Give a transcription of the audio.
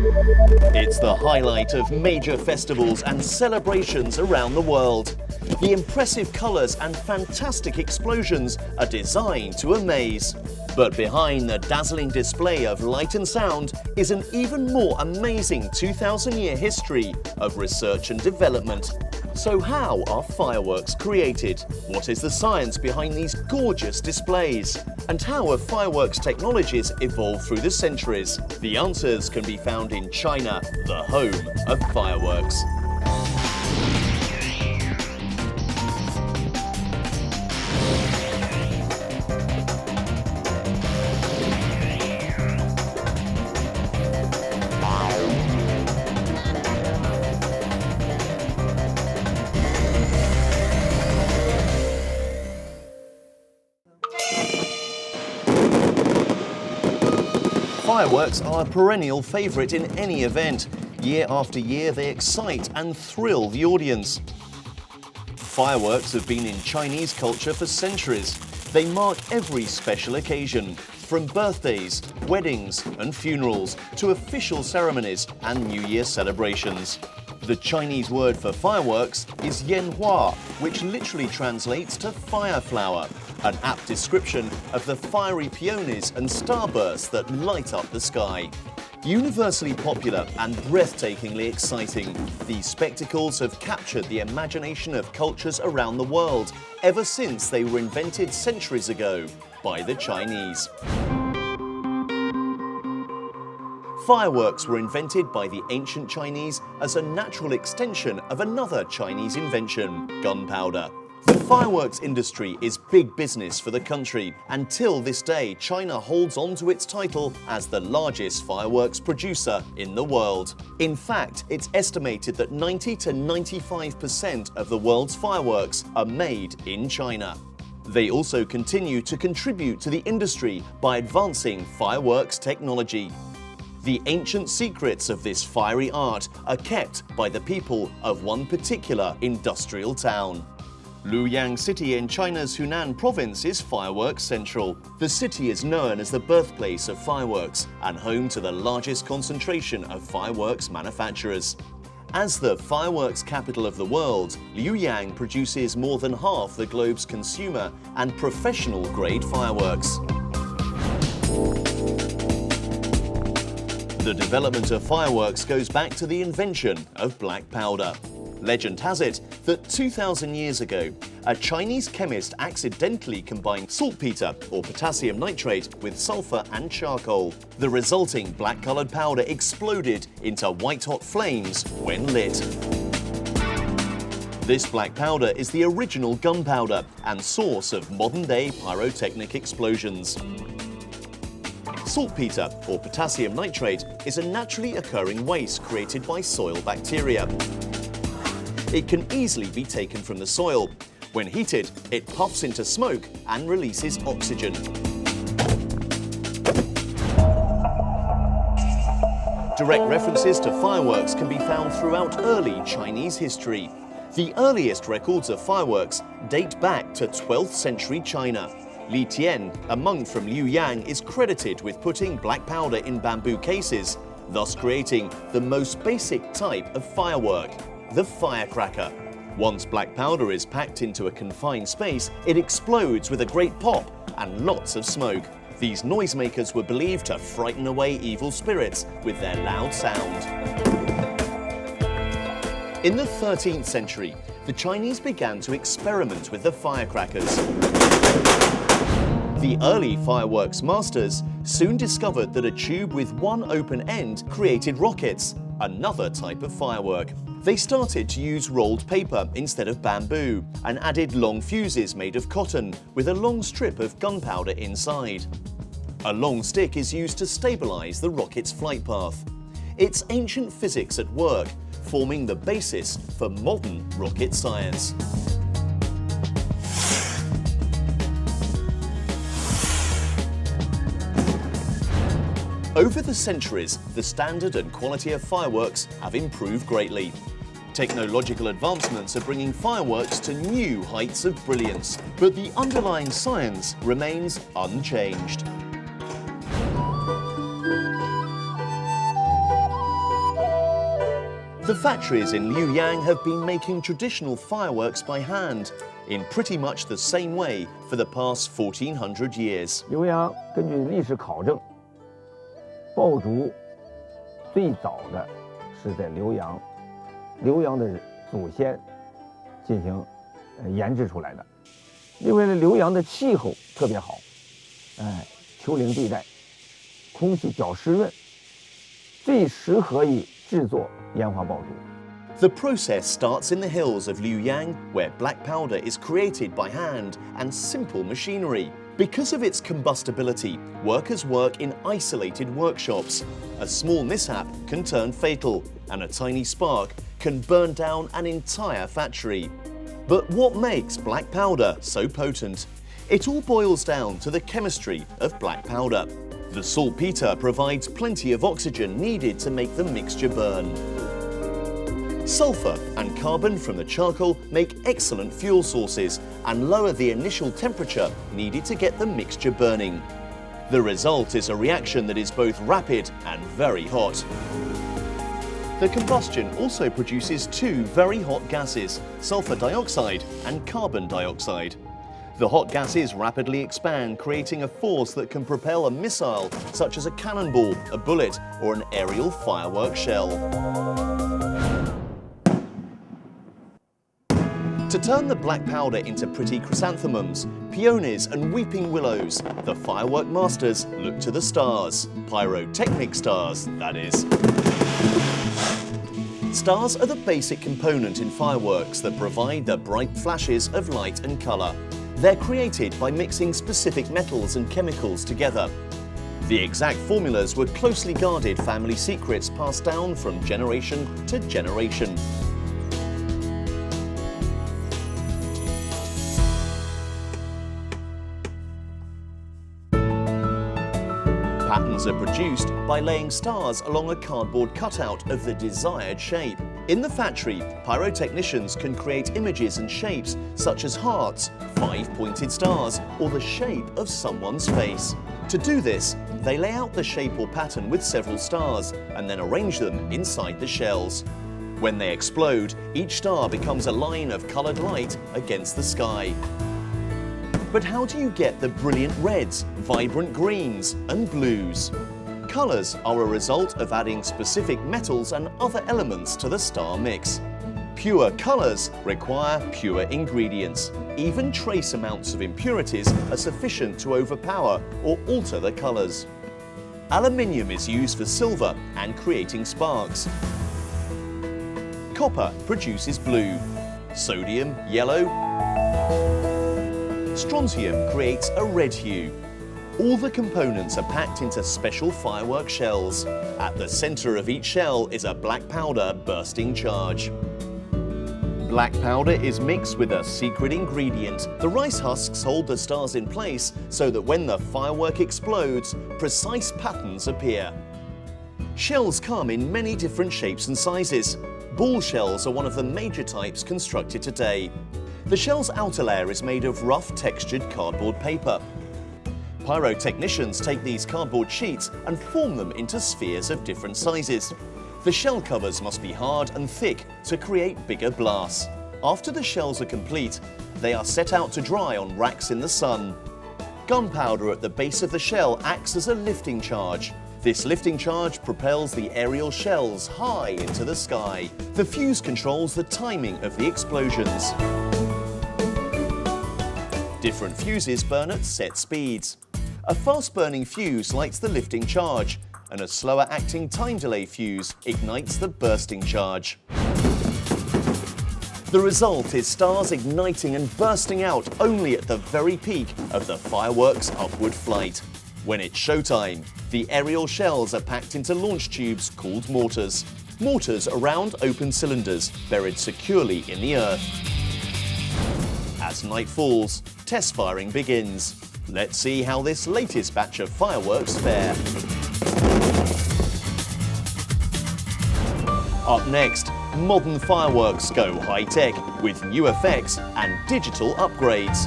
It's the highlight of major festivals and celebrations around the world. The impressive colours and fantastic explosions are designed to amaze. But behind the dazzling display of light and sound is an even more amazing 2,000-year history of research and development. So how are fireworks created? What is the science behind these gorgeous displays? And how have fireworks technologies evolved through the centuries? The answers can be found in China, the home of fireworks. Fireworks are a perennial favourite in any event. Year after year, they excite and thrill the audience. Fireworks have been in Chinese culture for centuries. They mark every special occasion, from birthdays, weddings and funerals to official ceremonies and New Year celebrations. The Chinese word for fireworks is yanhua, which literally translates to fire flower, an apt description of the fiery peonies and starbursts that light up the sky. Universally popular and breathtakingly exciting, these spectacles have captured the imagination of cultures around the world ever since they were invented centuries ago by the Chinese. Fireworks were invented by the ancient Chinese as a natural extension of another Chinese invention, gunpowder. The fireworks industry is big business for the country. Until this day, China holds on to its title as the largest fireworks producer in the world. In fact, it's estimated that 90 to 95% of the world's fireworks are made in China. They also continue to contribute to the industry by advancing fireworks technology. The ancient secrets of this fiery art are kept by the people of one particular industrial town. Luoyang City in China's Hunan province is fireworks central. The city is known as the birthplace of fireworks and home to the largest concentration of fireworks manufacturers. As the fireworks capital of the world, Luoyang produces more than half the globe's consumer and professional-grade fireworks. The development of fireworks goes back to the invention of black powder. Legend has it that 2,000 years ago, a Chinese chemist accidentally combined saltpeter or potassium nitrate with sulfur and charcoal. The resulting black-colored powder exploded into white-hot flames when lit. This black powder is the original gunpowder and source of modern-day pyrotechnic explosions. Saltpeter, or potassium nitrate, is a naturally occurring waste created by soil bacteria. It can easily be taken from the soil. When heated, it puffs into smoke and releases oxygen. Direct references to fireworks can be found throughout early Chinese history. The earliest records of fireworks date back to 12th century China. Li Tian, a monk from Luoyang, is credited with putting black powder in bamboo cases, thus creating the most basic type of firework, the firecracker. Once black powder is packed into a confined space, it explodes with a great pop and lots of smoke. These noisemakers were believed to frighten away evil spirits with their loud sound. In the 13th century, the Chinese began to experiment with the firecrackers. The early fireworks masters soon discovered that a tube with one open end created rockets, another type of firework. They started to use rolled paper instead of bamboo and added long fuses made of cotton with a long strip of gunpowder inside. A long stick is used to stabilize the rocket's flight path. It's ancient physics at work, forming the basis for modern rocket science. Over the centuries, the standard and quality of fireworks have improved greatly. Technological advancements are bringing fireworks to new heights of brilliance, but the underlying science remains unchanged. The factories in Luoyang have been making traditional fireworks by hand in pretty much the same way for the past 1400 years. 浏阳根据历史考证，爆竹最早的是在浏阳，浏阳的祖先进行研制出来的。因为呢，浏阳的气候特别好，丘陵地带，空气较湿润，最适合于制作烟花爆竹。 The process starts in the hills of Luoyang, where black powder is created by hand and simple machinery. Because of its combustibility, workers work in isolated workshops. A small mishap can turn fatal, and a tiny spark can burn down an entire factory. But what makes black powder so potent? It all boils down to the chemistry of black powder. The saltpeter provides plenty of oxygen needed to make the mixture burn. Sulfur and carbon from the charcoal make excellent fuel sources and lower the initial temperature needed to get the mixture burning. The result is a reaction that is both rapid and very hot. The combustion also produces two very hot gases, sulfur dioxide and carbon dioxide. The hot gases rapidly expand, creating a force that can propel a missile, such as a cannonball, a bullet, or an aerial firework shell. To turn the black powder into pretty chrysanthemums, peonies and weeping willows, the firework masters look to the stars. Pyrotechnic stars, that is. Stars are the basic component in fireworks that provide the bright flashes of light and colour. They're created by mixing specific metals and chemicals together. The exact formulas were closely guarded family secrets passed down from generation to generation. Patterns are produced by laying stars along a cardboard cutout of the desired shape. In the factory, pyrotechnicians can create images and shapes such as hearts, 5-pointed stars, or the shape of someone's face. To do this, they lay out the shape or pattern with several stars and then arrange them inside the shells. When they explode, each star becomes a line of coloured light against the sky. But how do you get the brilliant reds, vibrant greens and blues? Colours are a result of adding specific metals and other elements to the star mix. Pure colours require pure ingredients. Even trace amounts of impurities are sufficient to overpower or alter the colours. Aluminium is used for silver and creating sparks. Copper produces blue. Sodium, yellow. Strontium creates a red hue. All the components are packed into special firework shells. At the centre of each shell is a black powder bursting charge. Black powder is mixed with a secret ingredient. The rice husks hold the stars in place so that when the firework explodes, precise patterns appear. Shells come in many different shapes and sizes. Ball shells are one of the major types constructed today. The shell's outer layer is made of rough textured cardboard paper. Pyrotechnicians take these cardboard sheets and form them into spheres of different sizes. The shell covers must be hard and thick to create bigger blasts. After the shells are complete, they are set out to dry on racks in the sun. Gunpowder at the base of the shell acts as a lifting charge. This lifting charge propels the aerial shells high into the sky. The fuse controls the timing of the explosions. Different fuses burn at set speeds. A fast-burning fuse lights the lifting charge, and a slower-acting time delay fuse ignites the bursting charge. The result is stars igniting and bursting out only at the very peak of the fireworks' upward flight. When it's showtime, the aerial shells are packed into launch tubes called mortars. Mortars are round open cylinders buried securely in the earth. As night falls, test firing begins. Let's see how this latest batch of fireworks fare. Up next, modern fireworks go high-tech with new effects and digital upgrades.